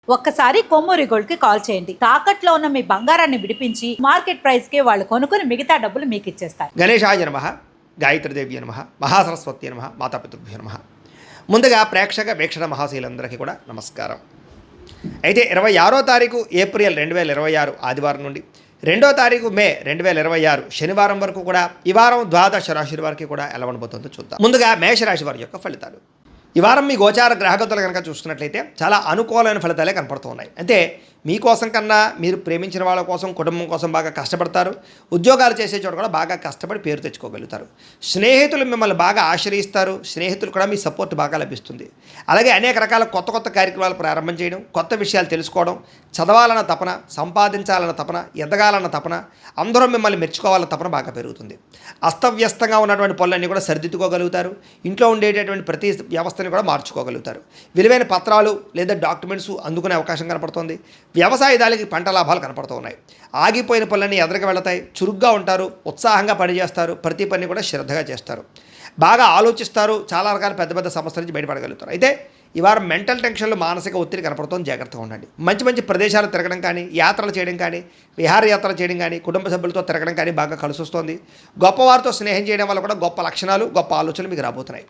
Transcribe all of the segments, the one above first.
ఒక్కసారి కొమ్మూరి గోల్డ్ కి కాల్ చేయండి. తాకట్లో ఉన్న మీ బంగారాన్ని విడిపించి మార్కెట్ ప్రైస్ కి వాళ్ళు కొనుక్కుని మిగతా డబ్బులు మీకు ఇచ్చేస్తారు. గణేశాయ నమః, గాయత్రీదేవి నమః, మహాసరస్వతి నమః, మాతాపితృభ్యో నమః. ముందుగా ప్రేక్షక వీక్షణ మహాశీలందరికీ కూడా నమస్కారం. అయితే 26వ తారీఖు ఏప్రిల్ 2026 ఆదివారం నుండి 2వ తారీఖు మే 2026 శనివారం వరకు కూడా ఈ వారం ద్వాదశ రాశుల వారికి కూడా ఎలా ఉండబోతుందో చూద్దాం. ముందుగా మేషరాశి వారి యొక్క ఫలితాలు. ఈ వారం మీ గోచార గ్రహగతులు కనుక చూసుకున్నట్లయితే చాలా అనుకూలమైన ఫలితాలే కనపడుతున్నాయి. అంటే మీకోసం కన్నా మీరు ప్రేమించిన వాళ్ళ కోసం, కుటుంబం కోసం బాగా కష్టపడతారు. ఉద్యోగాలు చేసే చోట కూడా బాగా కష్టపడి పేరు తెచ్చుకోగలుగుతారు. స్నేహితులు మిమ్మల్ని బాగా ఆశ్రయిస్తారు. స్నేహితులు కూడా మీ సపోర్ట్ బాగా లభిస్తుంది. అలాగే అనేక రకాల కొత్త కార్యక్రమాలు ప్రారంభం చేయడం, కొత్త విషయాలు తెలుసుకోవడం, చదవాలన్న తపన, సంపాదించాలన్న తపన, ఎదగాలన్న తపన, అందరూ మిమ్మల్ని మెచ్చుకోవాలన్న తపన బాగా పెరుగుతుంది. అస్తవ్యస్తంగా ఉన్నటువంటి పనులన్నీ కూడా సరిదిద్దుకోగలుగుతారు. ఇంట్లో ఉండేటటువంటి ప్రతి వ్యవస్థని కూడా మార్చుకోగలుగుతారు. విలువైన పత్రాలు లేదా డాక్యుమెంట్స్ అందుకునే అవకాశం కనపడుతుంది. వ్యవసాయదారులకి పంట లాభాలు కనపడుతూ ఉన్నాయి. ఆగిపోయిన పనులన్నీ ఎదురుగా వెళతాయి. చురుగ్గా ఉంటారు, ఉత్సాహంగా పనిచేస్తారు, ప్రతి పని కూడా శ్రద్ధగా చేస్తారు, బాగా ఆలోచిస్తారు, చాలా రకాల పెద్ద సమస్యల నుంచి బయటపడగలుగుతారు. అయితే ఈ వారం మెంటల్ టెన్షన్లు, మానసిక ఒత్తిడి కనపడుతుంది. జాగ్రత్తగా ఉండండి. మంచి ప్రదేశాలు తిరగడం కానీ, యాత్రలు చేయడం కానీ, విహారయాత్రలు చేయడం కానీ, కుటుంబ సభ్యులతో తిరగడం కానీ బాగా కలిసి వస్తుంది. గొప్పవారితో స్నేహం చేయడం వల్ల కూడా గొప్ప లక్షణాలు, గొప్ప ఆలోచనలు మీకు రాబోతున్నాయి.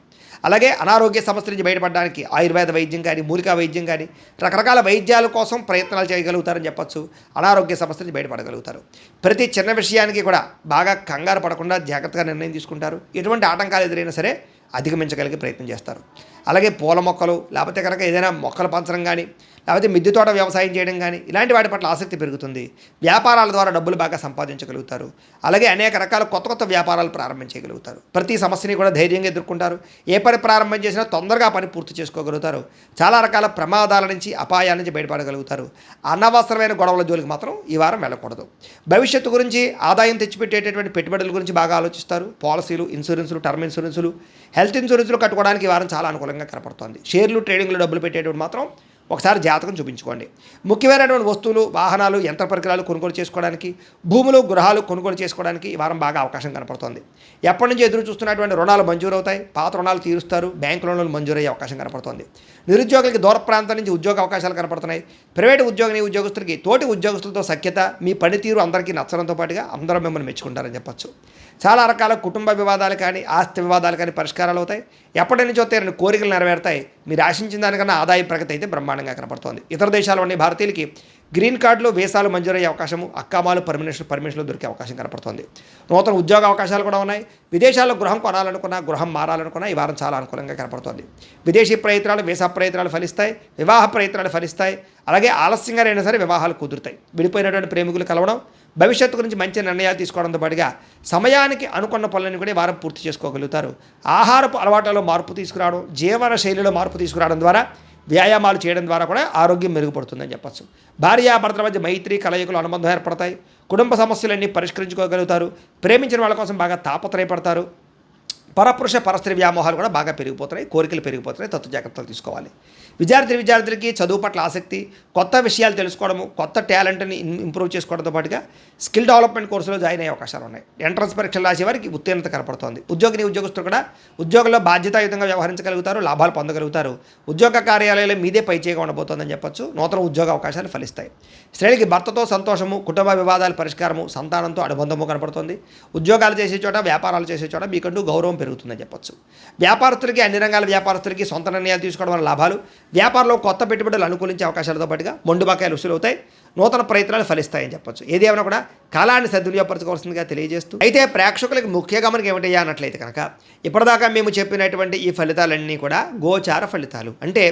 అలాగే అనారోగ్య సమస్యల నుంచి బయటపడడానికి ఆయుర్వేద వైద్యం కానీ, మూలికా వైద్యం కానీ, రకరకాల వైద్యాల కోసం ప్రయత్నాలు చేయగలుగుతారని చెప్పొచ్చు. అనారోగ్య సమస్యల నుంచి బయటపడగలుగుతారు. ప్రతి చిన్న విషయానికి కూడా బాగా కంగారు పడకుండా జాగ్రత్తగా నిర్ణయం తీసుకుంటారు. ఎటువంటి ఆటంకాలు ఎదురైనా సరే అధిగమించగలిగే ప్రయత్నం చేస్తారు. అలాగే పూల మొక్కలు, లేకపోతే కనుక ఏదైనా మొక్కలు పెంచడం కానీ, లేకపోతే మిద్దె తోట వ్యవసాయం చేయడం కానీ, ఇలాంటి వాటి పట్ల ఆసక్తి పెరుగుతుంది. వ్యాపారాల ద్వారా డబ్బులు బాగా సంపాదించగలుగుతారు. అలాగే అనేక రకాల కొత్త వ్యాపారాలు ప్రారంభించగలుగుతారు. ప్రతి సమస్యని కూడా ధైర్యంగా ఎదుర్కొంటారు. ఏ పని ప్రారంభం చేసినా తొందరగా పని పూర్తి చేసుకోగలుగుతారు. చాలా రకాల ప్రమాదాల నుంచి, అపాయాల నుంచి బయటపడగలుగుతారు. అనవసరమైన గొడవల జోలికి మాత్రం ఈ వారం వెళ్ళకూడదు. భవిష్యత్తు గురించి, ఆదాయం తెచ్చిపెట్టేటటువంటి పెట్టుబడుల గురించి బాగా ఆలోచిస్తారు. పాలసీలు, ఇన్సూరెన్సులు, టర్మ్ ఇన్సూరెన్సులు, హెల్త్ ఇన్సూరెన్సులు కట్టుకోవడానికి ఈ వారం చాలా అనుకూలంగా కనపడుతోంది. షేర్లు, ట్రేడింగ్లో డబ్బులు పెట్టేటప్పుడు మాత్రం ఒకసారి జాతకం చూపించుకోండి. ముఖ్యమైనటువంటి వస్తువులు, వాహనాలు, యంత్ర పరికరాలు కొనుగోలు చేసుకోవడానికి, భూములు, గృహాలు కొనుగోలు చేసుకోవడానికి ఈ వారం బాగా అవకాశం కనపడుతోంది. ఎప్పటి నుంచి ఎదురు చూస్తున్నటువంటి రుణాలు మంజూరు అవుతాయి. పాత రుణాలు తీరుస్తారు. బ్యాంకు రుణాలు మంజూరయ్యే అవకాశం కనపడుతోంది. నిరుద్యోగులకి దూర ప్రాంతం నుంచి ఉద్యోగ అవకాశాలు కనపడుతున్నాయి. ప్రైవేటు ఉద్యోగస్తులకి తోటి ఉద్యోగస్తులతో సఖ్యత, మీ పనితీరు అందరికీ నచ్చడంతో పాటుగా అందరూ మిమ్మల్ని మెచ్చుకుంటారని చెప్పచ్చు. చాలా రకాల కుటుంబ వివాదాలు కానీ, ఆస్తి వివాదాలు కానీ పరిష్కారాలు అవుతాయి. ఎప్పటి నుంచో తీరని కోరికలు నెరవేరుతాయి. మీరు ఆశించిన దానికన్నా ఆదాయ ప్రగతి అయితే బ్రహ్మాండంగా కనపడుతోంది. ఇతర దేశాల్లో ఉండే భారతీయులకి గ్రీన్ కార్డులు, వీసాలు మంజూరయ్యే అవకాశము, అక్కామాలు, పర్మిషన్లు దొరికే అవకాశం కనపడుతోంది. నూతన ఉద్యోగ అవకాశాలు కూడా ఉన్నాయి. విదేశాల్లో గృహం కొనాలనుకున్నా, గృహం మారాలనుకున్నా ఈ వారం చాలా అనుకూలంగా కనపడుతోంది. విదేశీ ప్రయత్నాలు, వీసా ప్రయత్నాలు ఫలిస్తాయి. వివాహ ప్రయత్నాలు ఫలిస్తాయి. అలాగే ఆలస్యంగా అయినా సరే వివాహాలు కుదురుతాయి. విడిపోయినటువంటి ప్రేమికులు కలవడం, భవిష్యత్తు గురించి మంచి నిర్ణయాలు తీసుకోవడంతో పాటుగా సమయానికి అనుకున్న పనులను కూడా వారం పూర్తి చేసుకోగలుగుతారు. ఆహారపు అలవాట్లలో మార్పు తీసుకురావడం, జీవన శైలిలో మార్పు తీసుకురావడం ద్వారా, వ్యాయామాలు చేయడం ద్వారా కూడా ఆరోగ్యం మెరుగుపడుతుందని చెప్పచ్చు. భార్యాభర్తల మధ్య మైత్రి, కలయికలు, అనుబంధం ఏర్పడతాయి. కుటుంబ సమస్యలన్నీ పరిష్కరించుకోగలుగుతారు. ప్రేమించిన వాళ్ళ కోసం బాగా తాపత్రయపడతారు. పరపురుష పరస్త్రీ వ్యామోహాలు కూడా బాగా పెరిగిపోతున్నాయి. కోరికలు పెరిగిపోతున్నాయి. జాగ్రత్తలు తీసుకోవాలి. విద్యార్థులకి చదువు పట్ల ఆసక్తి, కొత్త విషయాలు తెలుసుకోవడము, కొత్త టాలెంట్ని ఇంప్రూవ్ చేసుకోవడంతో పాటుగా స్కిల్ డెవలప్మెంట్ కోర్సులో జాయిన్ అయ్యే అవకాశాలు ఉన్నాయి. ఎంట్రన్స్ పరీక్షలు రాసే వారికి ఉత్తీర్ణత కనపడుతోంది. ఉద్యోగస్తులు కూడా ఉద్యోగంలో బాధ్యతాయుతంగా వ్యవహరించగలుగుతారు. లాభాలు పొందగలుగుతారు. ఉద్యోగ కార్యాలయాలు మీదే పైచేయగా ఉండబోతోందని చెప్పొచ్చు. నూతన ఉద్యోగ అవకాశాలు ఫలిస్తాయి. స్త్రీలకి భర్తతో సంతోషము, కుటుంబ వివాదాల పరిష్కారము, సంతానంతో అనుబంధము కనపడుతుంది. ఉద్యోగాలు చేసే చోట, వ్యాపారాలు చేసే చోట మీకంటూ గౌరవం పెరుగుతుందని చెప్పొచ్చు. వ్యాపారస్తులకి, అన్ని రంగాల వ్యాపారస్తులకి సొంత నిర్ణయాలు తీసుకోవడం వల్ల లాభాలు, వ్యాపారంలో కొత్త పెట్టుబడులు అనుకూలించే అవకాశాలతో పాటుగా మొండుబకాయలు వసూలు అవుతాయి. నూతన ప్రయత్నాలు ఫలిస్తాయని చెప్పొచ్చు. ఏది ఏమైనా కూడా కాలాన్ని సద్వినియోగపరచుకోవాల్సిందిగా తెలియజేస్తూ, అయితే ప్రేక్షకులకు ముఖ్య గమనిక ఏమిటయ్యా అన్నట్లయితే కనుక, ఇప్పటిదాకా మేము చెప్పినటువంటి ఈ ఫలితాలన్నీ కూడా గోచార ఫలితాలు. అంటే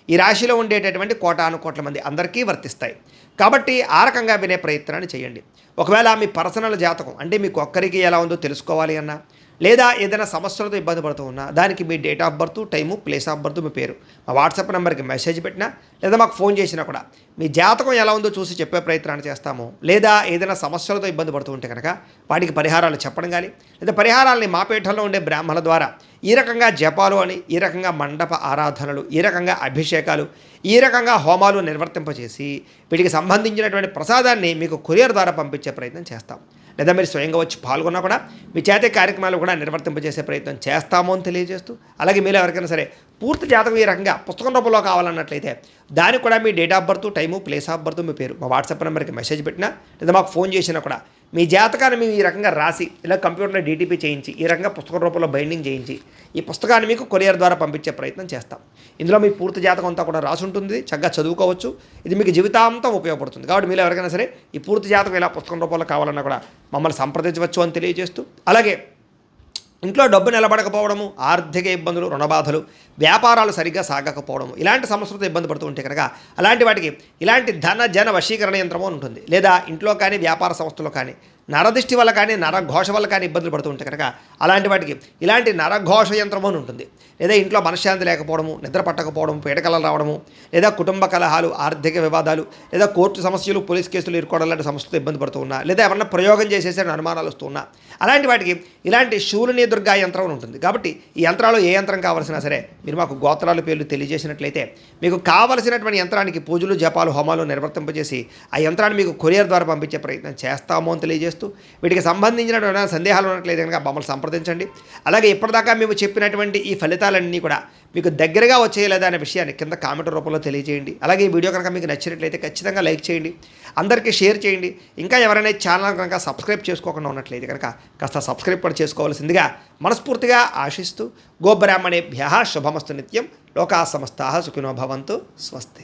ఈ రాశిలో ఉండేటటువంటి కోటాను కోట్ల మంది అందరికీ వర్తిస్తాయి. కాబట్టి ఆ రకంగా వినే ప్రయత్నాన్ని చేయండి. ఒకవేళ మీ పర్సనల్ జాతకం అంటే మీకు ఒక్కరికి ఎలా ఉందో తెలుసుకోవాలి అన్నా, లేదా ఏదైనా సమస్యలతో ఇబ్బంది పడుతూ ఉన్నా, దానికి మీ date of birth, time, place of birth, మీ పేరు మా వాట్సాప్ నెంబర్కి మెసేజ్ పెట్టినా, లేదా మాకు ఫోన్ చేసినా కూడా మీ జాతకం ఎలా ఉందో చూసి చెప్పే ప్రయత్నాన్ని చేస్తాము. లేదా ఏదైనా సమస్యలతో ఇబ్బంది పడుతూ ఉంటే కనుక వాటికి పరిహారాలు చెప్పడం కానీ, లేదా పరిహారాలని మా పీఠంలో ఉండే బ్రాహ్మణుల ద్వారా ఈ రకంగా జపాలు అని, ఈ రకంగా మండప ఆరాధనలు, ఈ రకంగా అభిషేకాలు, ఈ రకంగా హోమాలు నిర్వర్తింపచేసి వీటికి సంబంధించినటువంటి ప్రసాదాన్ని మీకు కొరియర్ ద్వారా పంపించే ప్రయత్నం చేస్తాం. లేదా మీరు స్వయంగా వచ్చి పాల్గొన్నా కూడా మీ చేతి కార్యక్రమాలు కూడా నిర్వర్తింపజేసే ప్రయత్నం చేస్తాము అని తెలియజేస్తూ, అలాగే మీరు ఎవరికైనా సరే పూర్తి జాతకం ఈ రకంగా పుస్తకం రూపంలో కావాలన్నట్లయితే దానికి కూడా మీ date of birth, time, place of birth, మీ పేరు మా వాట్సాప్ నెంబర్కి మెసేజ్ పెట్టినా లేదా మాకు ఫోన్ చేసినా కూడా మీ జాతకాన్ని మేము ఈ రకంగా రాసి ఇలా కంప్యూటర్లో డీటీపీ చేయించి ఈ రకంగా పుస్తకం రూపంలో బైండింగ్ చేయించి ఈ పుస్తకాన్ని మీకు కొరియర్ ద్వారా పంపించే ప్రయత్నం చేస్తాం. ఇందులో మీ పూర్తి జాతకం అంతా కూడా రాసి ఉంటుంది, చక్కగా చదువుకోవచ్చు. ఇది మీకు జీవితాంతం ఉపయోగపడుతుంది. కాబట్టి మీరు ఎవరికైనా సరే ఈ పూర్తి జాతకం ఇలా పుస్తకం రూపంలో కావాలన్నా కూడా మమ్మల్ని సంప్రదించవచ్చు అని తెలియజేస్తూ, అలాగే ఇంట్లో డబ్బు నిలబడకపోవడము, ఆర్థిక ఇబ్బందులు, రుణబాధలు, వ్యాపారాలు సరిగ్గా సాగకపోవడము, ఇలాంటి సమస్యలతో ఇబ్బంది పడుతూ ఉంటే కనుక అలాంటి వాటికి ఇలాంటి ధన జన వశీకరణ యంత్రము అని ఉంటుంది. లేదా ఇంట్లో కానీ వ్యాపార సంస్థలో కానీ నరదృష్టి వల్ల కానీ నరఘోష వల్ల కానీ ఇబ్బందులు పడుతూ ఉంటే కనుక అలాంటి వాటికి ఇలాంటి నరఘోష యంత్రము అని ఉంటుంది. లేదా ఇంట్లో మనశ్శాంతి లేకపోవడము, నిద్ర పట్టకపోవడం, పీడకలలు రావడము, లేదా కుటుంబ కలహాలు, ఆర్థిక వివాదాలు, లేదా కోర్టు సమస్యలు, పోలీస్ కేసులు ఇరుకోవడం లాంటి సమస్యలతో ఇబ్బంది పడుతూ ఉన్నా, లేదా ఎవరన్నా ప్రయోగం చేసేసే అనుమానాలు వస్తూ ఉన్నా అలాంటి వాటికి ఇలాంటి శూలిని దుర్గా యంత్రం ఉంటుంది. కాబట్టి ఈ యంత్రాలు ఏ యంత్రం కావాల్సినా సరే మీరు మాకు గోత్రాల పేర్లు తెలియజేసినట్లయితే మీకు కావలసినటువంటి యంత్రానికి పూజలు, జపాలు, హోమాలు నిర్వర్తింపజేసి ఆ యంత్రాన్ని మీకు కొరియర్ ద్వారా పంపించే ప్రయత్నం చేస్తాము అని తెలియజేస్తూ, వీటికి సంబంధించినటువంటి సందేహాలు ఉన్నట్లయితే కనుక మమ్మల్ని సంప్రదించండి. అలాగే ఇప్పటిదాకా మేము చెప్పినటువంటి ఈ ఫలితాలన్నీ కూడా మీకు దగ్గరగా వచ్చేయలేదా అనే విషయాన్ని కింద కామెంట్ రూపంలో తెలియజేయండి. అలాగే ఈ వీడియో కనుక మీకు నచ్చినట్లయితే ఖచ్చితంగా లైక్ చేయండి, అందరికీ షేర్ చేయండి. ఇంకా ఎవరైనా ఛానల్ కనుక సబ్స్క్రైబ్ చేసుకోకుండా ఉన్నట్లయితే కనుక కాస్త సబ్స్క్రైబ్ కూడా చేసుకోవాల్సిందిగా మనస్ఫూర్తిగా ఆశిస్తూ, గోబ్రాహ్మణేభ్యః శుభమస్తు నిత్యం, లోకా సమస్తాః సుఖినో భవంతు, స్వస్తి.